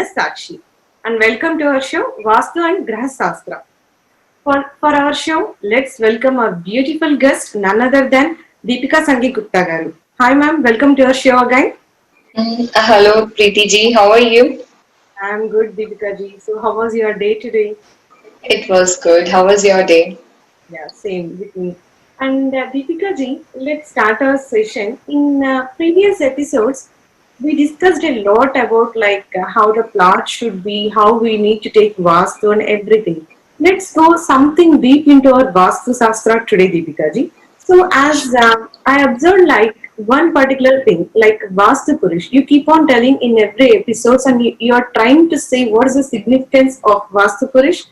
is Sakshi, and welcome to our show Vastu and Graha Sastra. For our show, let's welcome our beautiful guest, none other than Deepika Sangi Gupta garu. Hi, ma'am. Welcome to our show again. Hello, Preeti ji. How are you? I'm good, Deepika ji. So, how was your day today? It was good. How was your day? Yeah, same with me. And Deepika ji, let's start our session. In previous episodes, we discussed a lot about how the plot should be, how we need to take Vastu and everything. Let's go something deep into our Vastu Sastra today, Deepika ji. So, as I observed, one particular thing, like Vastu Purush, you keep on telling in every episode, and you are trying to say what is the significance of Vastu Purush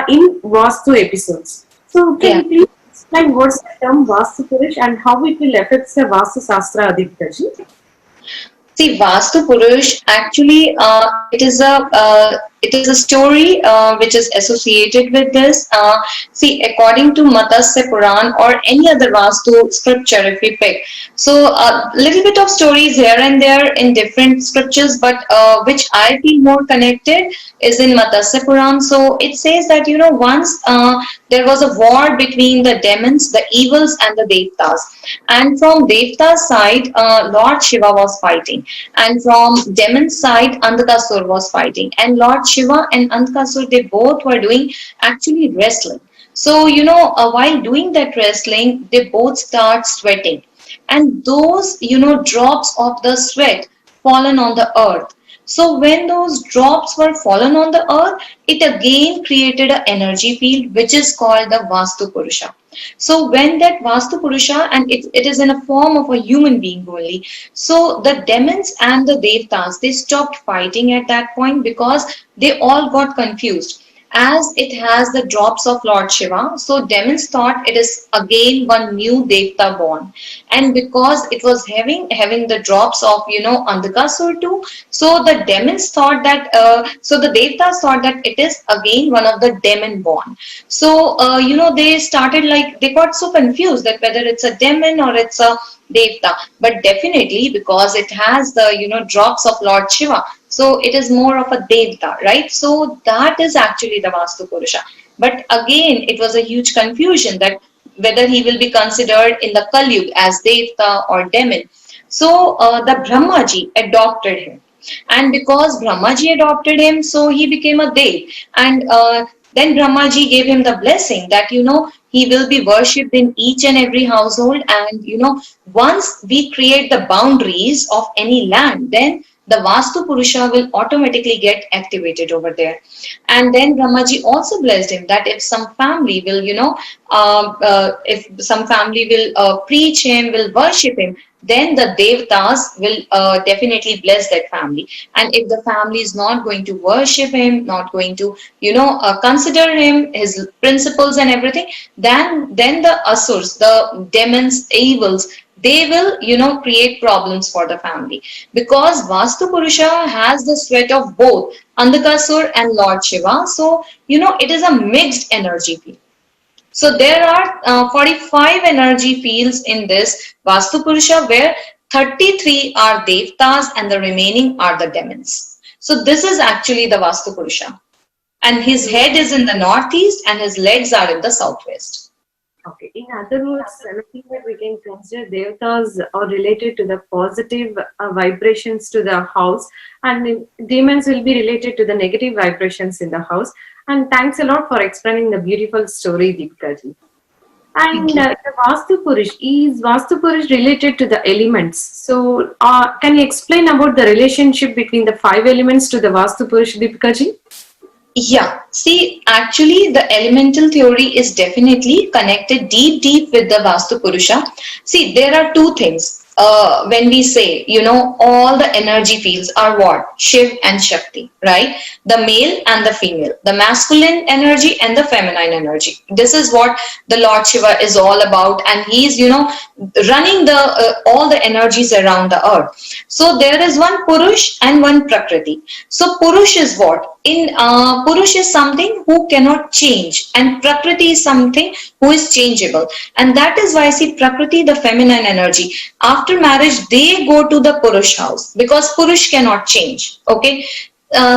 in Vastu episodes. So, can Yeah. you please explain what's the term Vastu Purush and how it will affect the Vastu Sastra, Deepika ji? See, Vastu Purush actually it is a story which is associated with this. See, according to Matsya Puran or any other Vastu scripture, if we pick, so a little bit of stories here and there in different scriptures, but which I feel more connected is in Matsya Puran. So it says that once there was a war between the demons, the evils, and the Devtas, and from Devta's side, Lord Shiva was fighting, and from demon's side, Andakasur was fighting, and Lord Shiva and Andakasur, they both were doing actually wrestling. So while doing that wrestling, they both start sweating, and those drops of the sweat fallen on the earth. So when those drops were fallen on the earth, it again created an energy field which is called the Vastu Purusha. So when that Vastu Purusha, and it is in a form of a human being only. So the demons and the Devtas, they stopped fighting at that point because they all got confused. As it has the drops of Lord Shiva, so demons thought it is again one new Devta born. And because it was having the drops of Andakasur too, so the demons thought that so the Devtas thought that it is again one of the demon born. So they started, like, they got so confused that whether it's a demon or it's a Devta, but definitely because it has the drops of Lord Shiva, so it is more of a Devta, right? So that is actually the Vastu Purusha. But again, it was a huge confusion that whether he will be considered in the Kali Yuga as Devta or demon. So the Brahmaji adopted him, and because Brahmaji adopted him, so he became a Dev. And then Brahmaji gave him the blessing that he will be worshipped in each and every household. And once we create the boundaries of any land, then the Vastu Purusha will automatically get activated over there. And then Brahmaji also blessed him that if some family will, if some family will preach him, will worship him, then the Devtas will definitely bless that family. And if the family is not going to worship him, not going to, consider him, his principles and everything, then the Asurs, the demons, evils, they will create problems for the family, because Vastu Purusha has the sweat of both Andakasur and Lord Shiva. So it is a mixed energy field. So there are 45 energy fields in this Vastu Purusha, where 33 are Devtas and the remaining are the demons. So this is actually the Vastu Purusha, and his So, head is in the northeast and his legs are in the southwest. okay. In other words, anything that we can consider devatas are related to the positive vibrations to the house, and demons will be related to the negative vibrations in the house. And thanks a lot for explaining the beautiful story, Deepika ji. Thank And you. the Vastu Purush, is Vastu Purush related to the elements? So, can you explain about the relationship between the five elements to the Vastu Purush, Deepika ji? Yeah, see, actually, the elemental theory is definitely connected deep with the Vastu Purusha. See, there are two things. When we say, all the energy fields are what? Shiv and Shakti, right? The male and the female, the masculine energy and the feminine energy. This is what the Lord Shiva is all about, and he's, running the all the energies around the earth. So there is one Purush and one Prakriti. So Purush is what? In Purush is something who cannot change, and Prakriti is something who is changeable. And that is why, see, Prakriti, the feminine energy, after marriage, they go to the Purush house because Purush cannot change. Okay.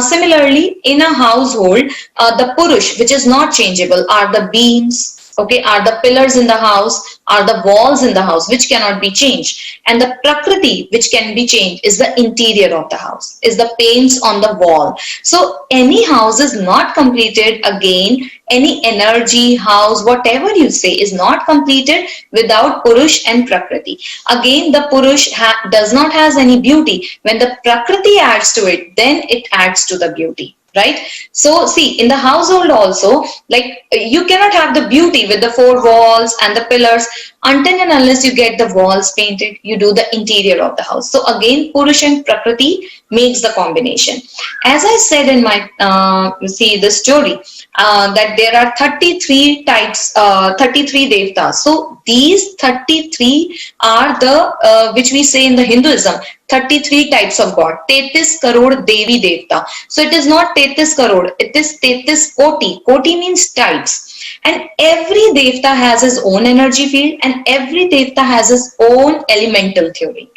similarly, in a household, the purush, which is not changeable, are the beams, okay, are the pillars in the house, are the walls in the house, which cannot be changed. And the prakriti, which can be changed, is the interior of the house, is the paints on the wall. So any house is not completed, again, any energy, house, whatever you say, is not completed without purush and prakriti. Again, the purush does not has any beauty. When the prakriti adds to it, then it adds to the beauty, right? So see, in the household also, like, you cannot have the beauty with the four walls and the pillars until and unless you get the walls painted, you do the interior of the house. So again, purush and prakriti makes the combination. As I said in my see the story, that there are 33 types, 33 devtas. So these 33 are the which we say in the Hinduism, 33 types of God. 33 crore Devi Devta. So it is not 33 crore, it is 33 koti. Koti means types. And every Devta has his own energy field, and every Devta has his own elemental theory.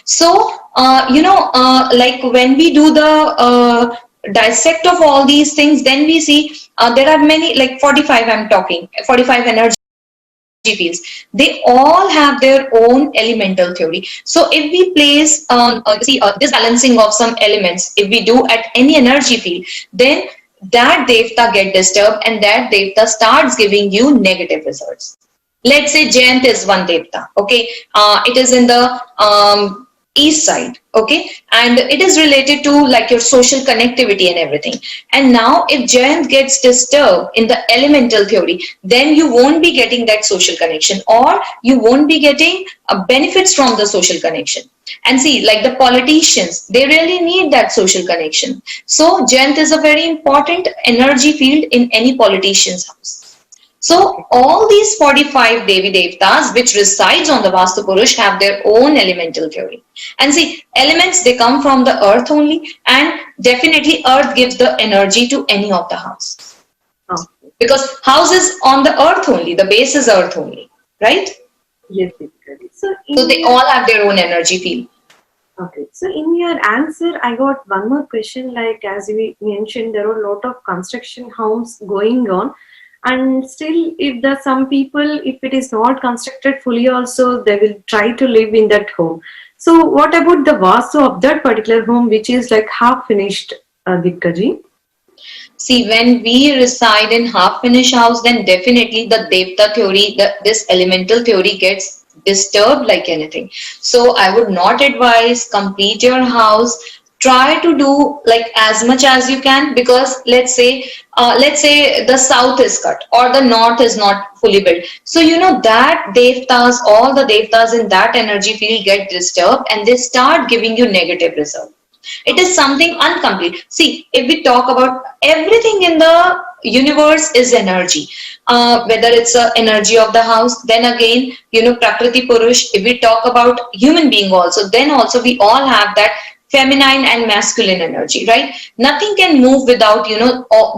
So, like when we do the dissect of all these things, then we see there are many, like 45, I'm talking, 45 energy fields. They all have their own elemental theory. So if we place, this balancing of some elements, if we do at any energy field, then that devta get disturbed and that devta starts giving you negative results. Let's say Jayant is one devta, okay? It is in the east side, okay, and it is related to like your social connectivity and everything. And now if Jayant gets disturbed in the elemental theory, then you won't be getting that social connection, or you won't be getting benefits from the social connection. And see, like the politicians, they really need that social connection. So Jayant is a very important energy field in any politician's house. So all these 45 Devi Devtas which resides on the Vastu Purush have their own elemental theory. And see, elements, they come from the earth only, and definitely earth gives the energy to any of the house. Okay. Because house is on the earth only, the base is earth only, right? Yes, basically. So So they all have their own energy field. okay. So in your answer, I got one more question. Like as we mentioned, there are a lot of construction homes going on, and still, if the some people, if it is not constructed fully, also they will try to live in that home. So what about the vastu of that particular home, which is like half finished, Dikkaji? See, when we reside in half-finished house, then definitely the Devta theory, this elemental theory gets disturbed like anything. So I would not advise complete your house. Try to do like as much as you can, because let's say the south is cut or the north is not fully built. So you know that devtas, all the devtas in that energy field get disturbed and they start giving you negative result. It is something incomplete. See, if we talk about everything in the universe is energy, whether it's the energy of the house, then again, Prakriti Purush, if we talk about human being also, then also we all have that feminine and masculine energy, right? Nothing can move without,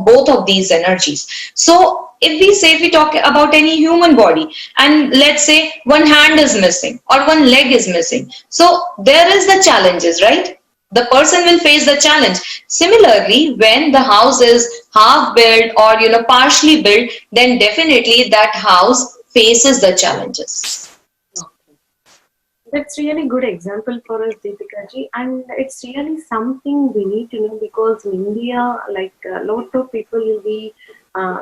both of these energies. So if we talk about any human body, and let's say one hand is missing or one leg is missing, so there is the challenges, right? The person will face the challenge. Similarly, when the house is half built or partially built, then definitely that house faces the challenges. Okay. That's really good example for us, Deepika ji, and it's really something we need to know, because in India, like a lot of people will be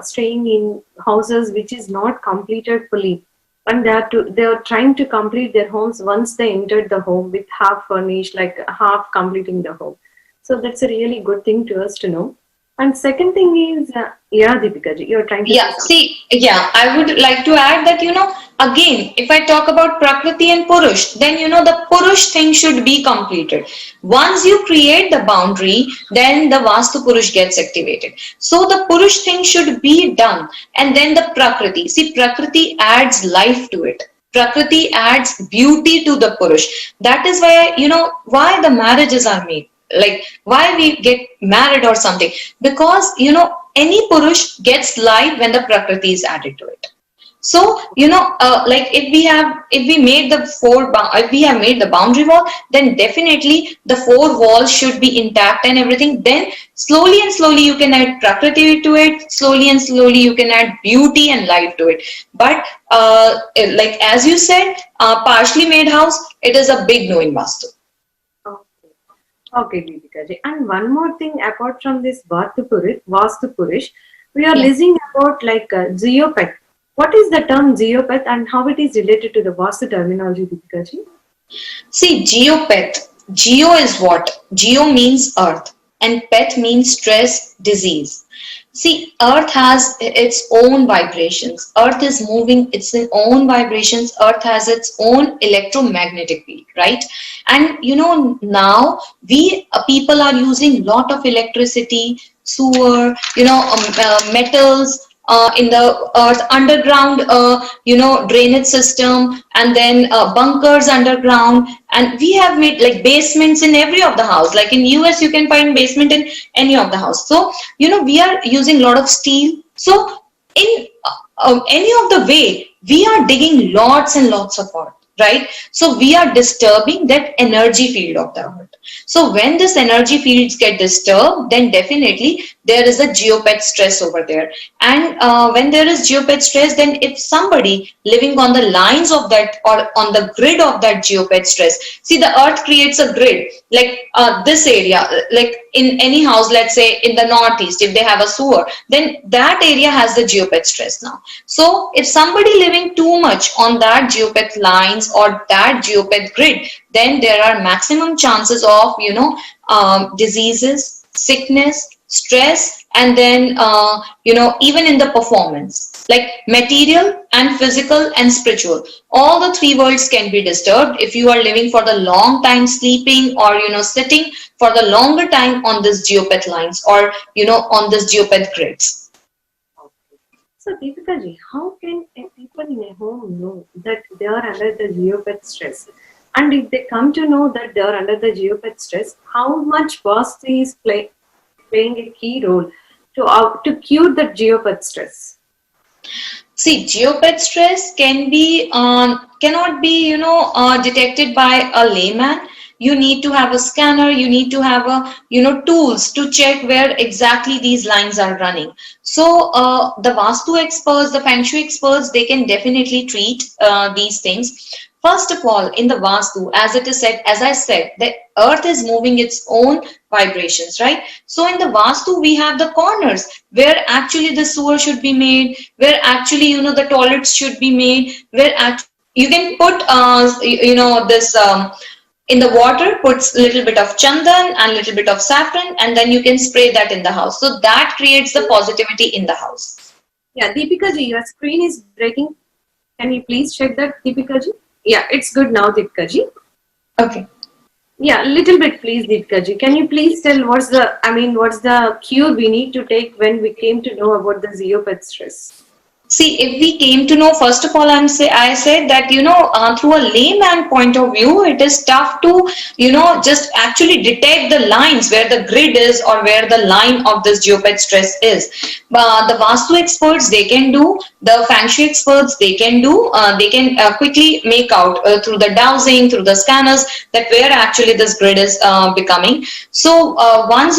staying in houses which is not completed fully, and they are trying to complete their homes once they entered the home with half furnished, like half completing the home. So that's a really good thing to us to know. And second thing is, yeah, Deepika ji, you're trying to say Yeah, something. see, yeah, I would like to add that, again, if I talk about Prakriti and Purush, then, the Purush thing should be completed. Once you create the boundary, then the Vastu Purush gets activated. So the Purush thing should be done. And then the Prakriti. See, Prakriti adds life to it. Prakriti adds beauty to the Purush. That is why, why the marriages are made. Like why we get married or something, because any Purush gets life when the Prakriti is added to it. So like if we have made the boundary wall, then definitely the four walls should be intact and everything. Then slowly and slowly you can add prakriti to it. Slowly and slowly you can add beauty and life to it. But like as you said, partially made house, it is a big no in Vastu. Okay, okay, Deepika ji. And one more thing, apart from this Vastu Purish, we are Yeah. listening about like geopath. What is the term geopath and how it is related to the Vastu terminology, Deepika ji? See, geopeth. Geo is what? Geo means earth, and peth means stress, disease. See, earth has its own vibrations. Earth is moving its own vibrations. Earth has its own electromagnetic field, right? And now we people are using lot of electricity, sewer, metals, in the earth, underground, drainage system, and then bunkers underground. And we have made like basements in every of the house. Like in US, you can find basement in any of the house. So, we are using a lot of steel. So, in any of the way, we are digging lots and lots of earth, right? So we are disturbing that energy field of the earth. So when this energy fields get disturbed, then definitely there is a geopathic stress over there. And when there is geopathic stress, then if somebody living on the lines of that or on the grid of that geopathic stress, see, the earth creates a grid, like this area, like in any house, let's say in the northeast, if they have a sewer, then that area has the geopathic stress now. So if somebody living too much on that geopathic lines or that geopathic grid, then there are maximum chances of diseases, sickness, stress, and then even in the performance, like material and physical and spiritual, all the three worlds can be disturbed if you are living for the long time sleeping, or sitting for the longer time on this geopath lines, or on this geopath grids. So, Deepika ji, how can people in a home know that they are under the geopath stress? And if they come to know that they are under the geopath stress, how much Vastu is playing a key role to cure the geopath stress? See, geopath stress cannot be detected by a layman. You need to have a scanner. You need to have a tools to check where exactly these lines are running. So the Vastu experts, the Feng Shui experts, they can definitely treat these things. First of all, in the Vastu, as it is said, as I said, the earth is moving its own vibrations, right? So in the Vastu, we have the corners where actually the sewer should be made, where actually, the toilets should be made, where you can put, this, in the water, puts a little bit of chandan and little bit of saffron, and then you can spray that in the house. So that creates the positivity in the house. Yeah, Deepika ji, your screen is breaking. Can you please check that, Deepika ji? Yeah, it's good now, Deepika ji. Okay. Yeah, little bit, please, Deepika ji. Can you please tell what's the cue we need to take when we came to know about the geopath stress? See, if we came to know, first of all, I said that, through a layman point of view, it is tough to, just actually detect the lines where the grid is or where the line of this geopathic stress is. The Vastu experts, they can do, the Feng Shui experts, they can do, they can quickly make out through the dowsing, through the scanners, that where actually this grid is becoming. So once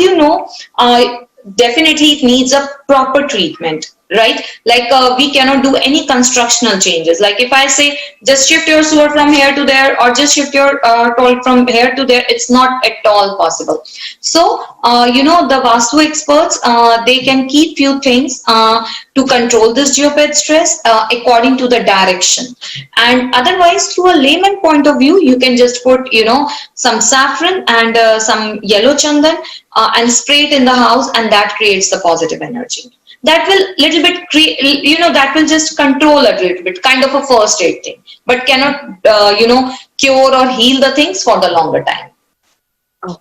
definitely it needs a proper treatment, right? Like we cannot do any constructional changes. Like if I say just shift your sewer from here to there, or just shift your toilet from here to there, it's not at all possible. So the Vastu experts, they can keep few things to control this geopath stress according to the direction. And otherwise, through a layman point of view, you can just put some saffron and some yellow chandan, and spray it in the house, and that creates the positive energy. That will little bit create, that will just control a little bit, kind of a first aid thing, but cannot cure or heal the things for the longer time. Oh.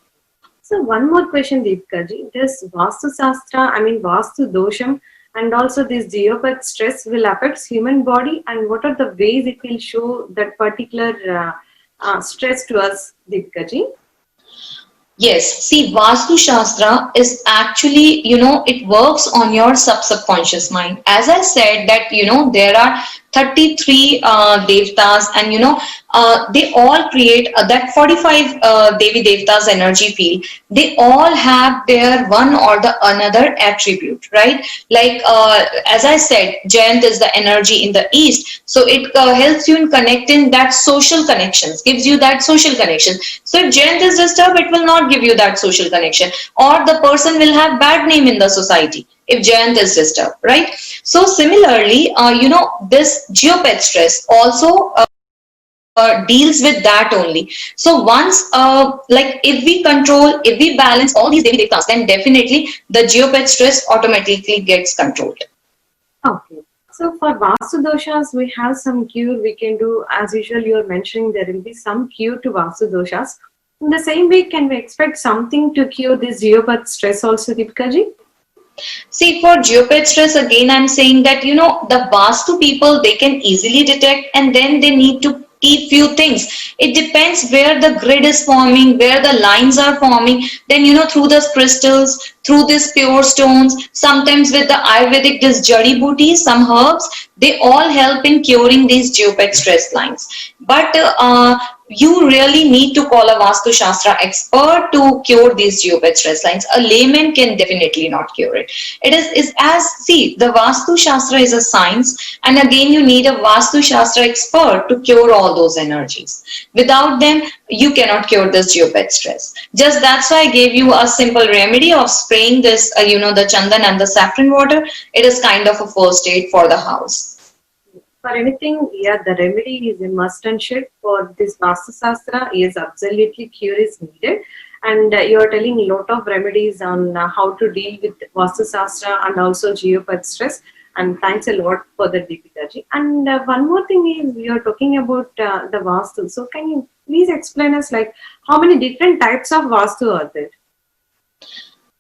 So one more question, Deepika ji. Does Vastu Shastra, Vastu Dosham, and also this geopath stress will affect human body, and what are the ways it will show that particular stress to us, Deepika ji? Yes, see, Vastu Shastra is actually, it works on your subconscious mind. As I said that, there are 33 devtas, and they all create that 45 Devi Devtas energy field. They all have their one or the another attribute, right? Like as I said, Jayant is the energy in the east, so it helps you in connecting that social connections, gives you that social connection. So if Jayant is disturbed, it will not give you that social connection, or the person will have bad name in the society if Jayant is disturbed, right? So similarly, this geopet stress also deals with that only. So once, like if we control, if we balance all these Devi Devtas, then definitely the geopet stress automatically gets controlled. Okay. So for Vastu doshas, we have some cure we can do. As usual, you are mentioning there will be some cure to Vastu doshas. In the same way, can we expect something to cure this geopath stress also, Deepika ji? See, for geopet stress, again, I'm saying that, the Vastu people, they can easily detect, and then they need to keep few things. It depends where the grid is forming, where the lines are forming. Then, through the crystals, through these pure stones, sometimes with the Ayurvedic, this jari booty, some herbs, they all help in curing these geopet stress lines. But you really need to call a Vastu Shastra expert to cure these geopet stress lines. A layman can definitely not cure it. It is as, see, the Vastu Shastra is a science, and again you need a Vastu Shastra expert to cure all those energies. Without them, you cannot cure this geopet stress. Just that's why I gave you a simple remedy of spraying this, the chandan and the saffron water. It is kind of a first aid for the house. For anything, yeah, the remedy is a must and should. For this Vastu Shastra, yes, absolutely cure is needed. And you are telling a lot of remedies on how to deal with Vastu Shastra and also geopath stress. And thanks a lot for the Deepika ji. And one more thing is you are talking about the Vastu. So can you please explain us like how many different types of Vastu are there?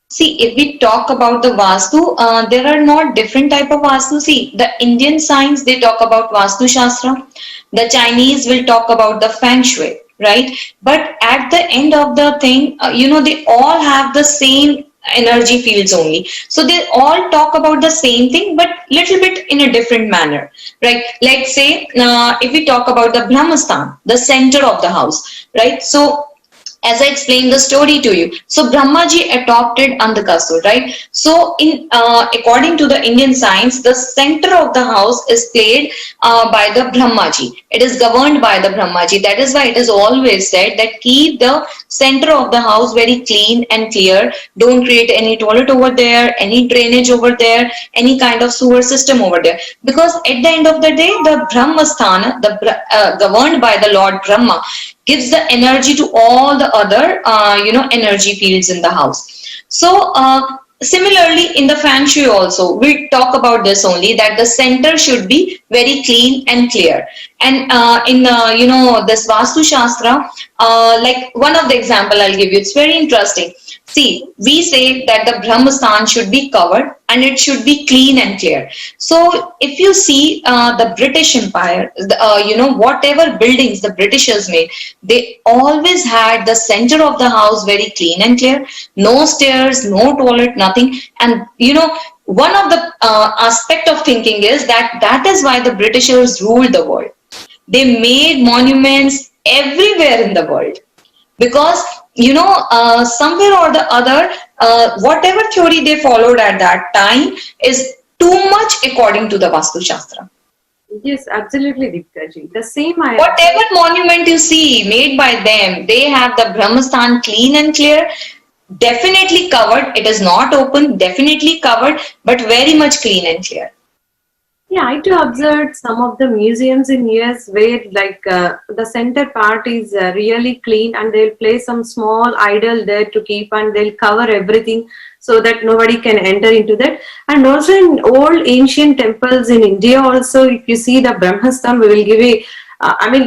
See, if we talk about the Vastu, there are not different type of Vastu. See, the Indian science, they talk about Vastu Shastra. The Chinese will talk about the Feng Shui, right? But at the end of the thing, they all have the same energy fields only. So they all talk about the same thing, but little bit in a different manner, right? Like say, if we talk about the Brahmastan, the center of the house, right? So as I explained the story to you. So Brahmaji adopted Andhakasur, right? So in according to the Indian science, the center of the house is played by the Brahmaji. It is governed by the Brahmaji. That is why it is always said that keep the center of the house very clean and clear. Don't create any toilet over there, any drainage over there, any kind of sewer system over there. Because at the end of the day, the Brahmasthana, governed by the Lord Brahma, gives the energy to all the other energy fields in the house. So similarly in the Feng Shui also we talk about this only, that the center should be very clean and clear. And in this Vastu Shastra, like one of the example I'll give you, it's very interesting. See, we say that the Brahmastan should be covered and it should be clean and clear. So if you see the British Empire, whatever buildings the Britishers made, they always had the center of the house very clean and clear, no stairs, no toilet, nothing. And one of the aspect of thinking is that is why the Britishers ruled the world. They made monuments everywhere in the world because somewhere or the other, whatever theory they followed at that time is too much according to the Vastu Shastra. Yes, absolutely, Deepika ji. The same I Whatever monument you see made by them, they have the Brahmastan clean and clear, definitely covered. It is not open, definitely covered, but very much clean and clear. Yeah, I too observed some of the museums in US where like the center part is really clean and they'll place some small idol there to keep and they'll cover everything so that nobody can enter into that. And also in old ancient temples in India also, if you see the Brahmastan, we will give a,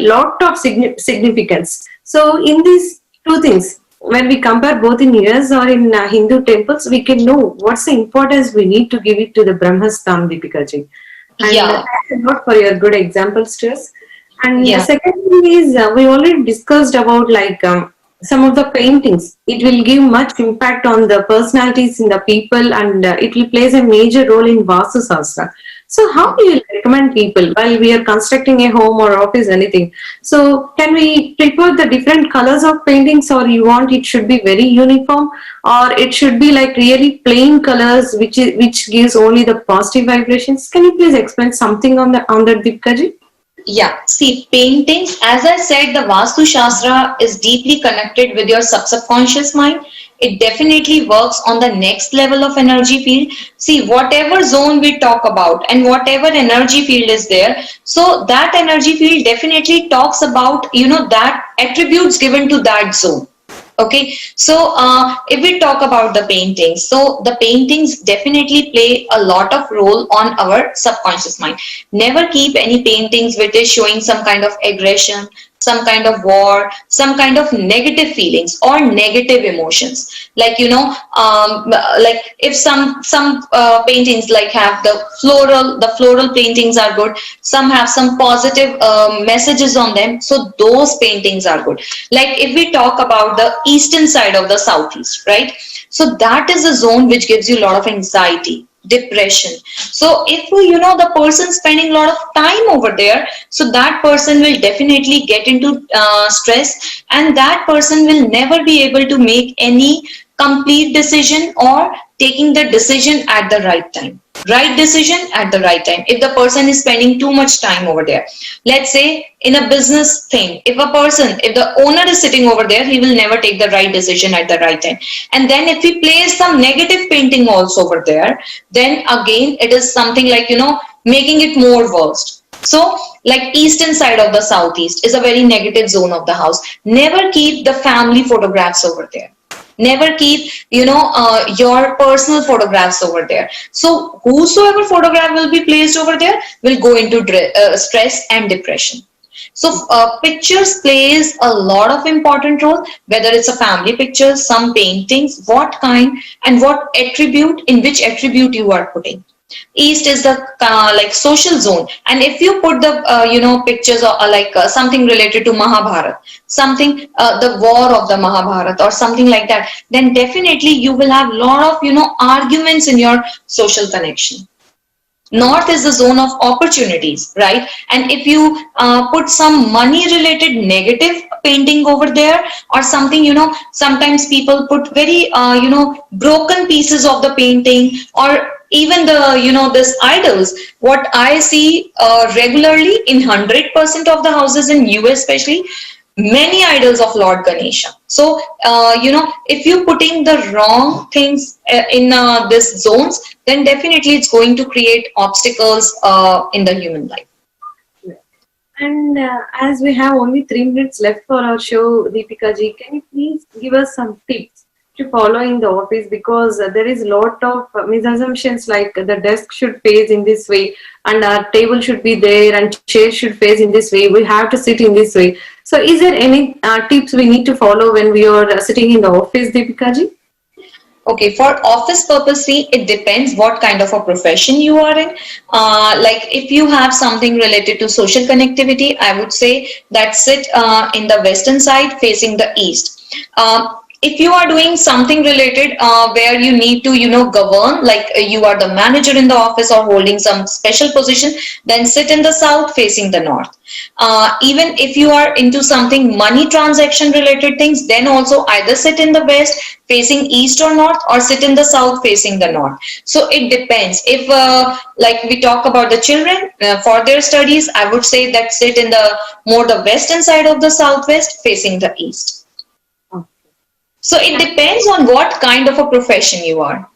lot of significance. So in these two things, when we compare both in US or in Hindu temples, we can know what's the importance we need to give it to the Brahmastan, Deepika ji. And Yeah, thanks a lot for your good examples to us. And the yeah. second thing is we already discussed about like some of the paintings, it will give much impact on the personalities in the people, and it will plays a major role in Vastu Sastra. So how do you recommend people while we are constructing a home or office, anything? So can we prefer the different colors of paintings, or you want it should be very uniform, or it should be like really plain colors which gives only the positive vibrations? Can you please explain something on that, Deepikaji? Yeah, see, paintings, as I said, the Vastu Shastra is deeply connected with your subconscious mind. It definitely works on the next level of energy field. See, whatever zone we talk about and whatever energy field is there, so that energy field definitely talks about, that attributes given to that zone. Okay, so if we talk about the paintings, so the paintings definitely play a lot of role on our subconscious mind. Never keep any paintings which is showing some kind of aggression, some kind of war, some kind of negative feelings or negative emotions. Like, like if some paintings like have the floral paintings are good. Some have some positive messages on them, so those paintings are good. Like if we talk about the eastern side of the southeast, right? So that is a zone which gives you a lot of anxiety, depression. So if the person spending a lot of time over there, so that person will definitely get into stress, and that person will never be able to make any complete decision or taking the decision at the right decision at the right time. If the person is spending too much time over there, let's say in a business thing, if the owner is sitting over there, he will never take the right decision at the right time. And then if we place some negative painting also over there, then again it is something like, making it more worse. So like eastern side of the southeast is a very negative zone of the house. Never keep the family photographs over there. Never keep your personal photographs over there. So whosoever photograph will be placed over there will go into stress and depression. So pictures plays a lot of important role, whether it's a family picture, some paintings, what kind and what attribute, in which attribute you are putting. East is the like social zone, and if you put the pictures or like something related to Mahabharat, something the war of the Mahabharat or something like that, then definitely you will have lot of arguments in your social connection. North is the zone of opportunities, right? And if you put some money related negative painting over there or something, sometimes people put very broken pieces of the painting, or even the this idols. What I see regularly in 100% of the houses in US especially, many idols of Lord Ganesha. So, if you're putting the wrong things in this zones, then definitely it's going to create obstacles in the human life. And as we have only 3 minutes left for our show, Deepika ji, can you please give us some tips to follow in the office? Because there is a lot of misassumptions, like the desk should face in this way, and our table should be there, and chair should face in this way. We have to sit in this way. So, is there any tips we need to follow when we are sitting in the office, Deepika ji? Okay, for office purpose, see, it depends what kind of a profession you are in. Like if you have something related to social connectivity, I would say that sit in the western side facing the east. If you are doing something related where you need to, govern, like you are the manager in the office or holding some special position, then sit in the south facing the north. Even if you are into something money transaction related things, then also either sit in the west facing east or north, or sit in the south facing the north. So it depends. If like we talk about the children for their studies, I would say that sit in the more the western side of the southwest facing the east. So it depends on what kind of a profession you are.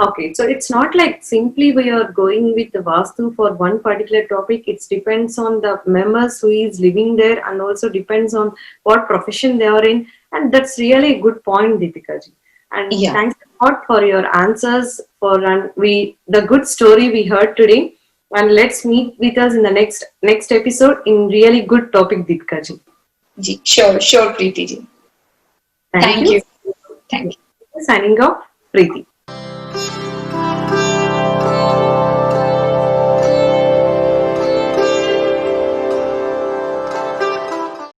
Okay, so it's not like simply we are going with the Vastu for one particular topic. It depends on the members who is living there, and also depends on what profession they are in. And that's really a good point, Deepika ji. And Yeah. thanks a lot for your answers, for the good story we heard today. And let's meet with us in the next episode in really good topic, Deepika ji. Sure, Preeti ji. Thank Thank you. you. Thank you. Signing off, Preeti.